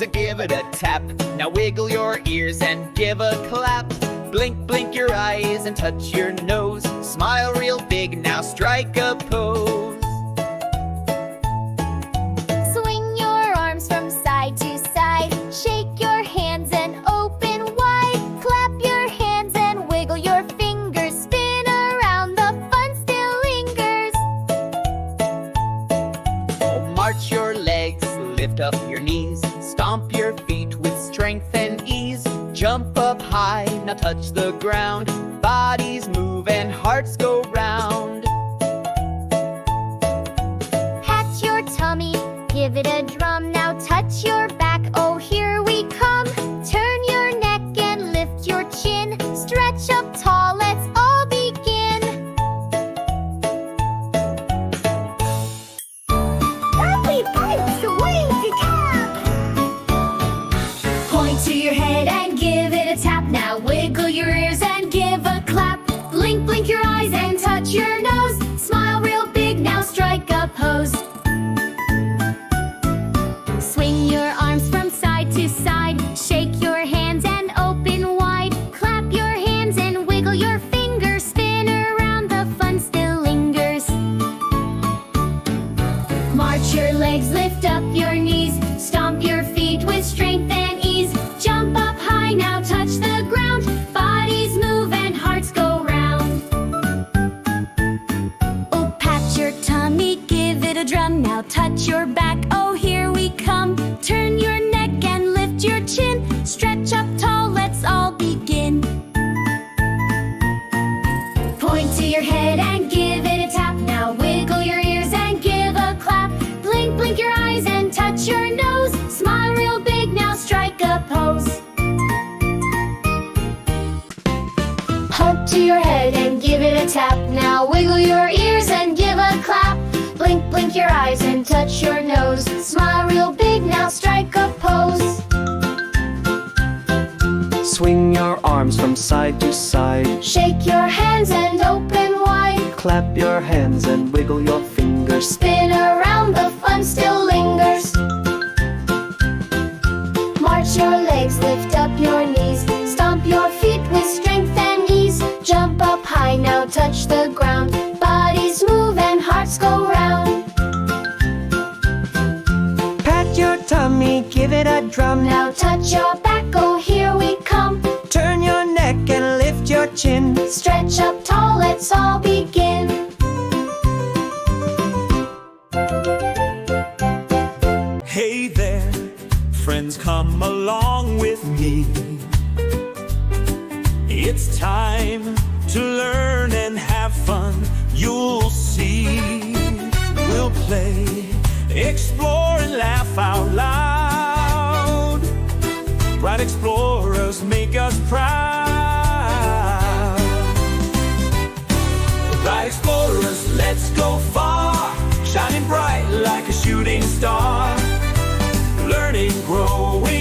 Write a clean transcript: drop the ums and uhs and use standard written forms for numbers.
nose and give it a tap. Now wiggle your ears and give a clap. Blink, blink your eyes and touch your nose. Smile real big, now strike a pose. Swing your arms from side to side. Shake your hands and open wide. Clap your hands and wiggle your fingers. Spin around, the fun still lingers. Oh, march your legs, lift up your knees. Stomp your feet with strength and ease. Jump up high, now touch the ground. Bodies move and hearts go round. Pat your tummy, give it a drum. Now touch your back, oh here we come. Turn your neck and lift your chin. Stretch up tall, let's all begin. Everybody swing to tap. Point to your head and give it a tap. Now wiggle your ears and give a clap. Blink, blink your eyes and touch your nose. Smile real big, now strike a pose. Swing your arms from side to side. Shake your hands and open wide. Clap your hands and wiggle your fingers. Spin around, the fun still lingers. March your legs, lift up your knees. Stomp your feet with strength and ease. Jump up high, now touch the ground. Bodies move and hearts go round. Oh, pat your tummy, give it a drum. Now touch your back, oh here we come. Turn your neck and lift your chin. Stretch up tall, let's all begin. Point to your head and give it a tap. Now wiggle your ears and give a clap. Blink, blink your eyes and touch your nose. Smile real big, now strike a pose. Hump to your head and give it a tap. Now wiggle your ears and give a clap. Blink, blink your eyes and touch your nose. Smile real big, now strike a pose. Swing your arms from side to side. Shake your hands and open wide. Clap your hands and wiggle your fingers. Spin around, the fun still lingers. March your legs, lift up your knees. Stomp your feet with strength and ease. Jump up high, now touch the ground. Bodies move and hearts go round. Pat your tummy, give it a drum. Now touch your back, oh here we come. Turn your neck and lift your chin. Stretch up tall, let's all begin. Hey there, friends, come along with me. It's time to learn and have fun. You'll see. We'll play, explore and laugh out loud. Bright explorers make us proud. Bright explorers, let's go far. Shining bright like a shooting star. Learning, growing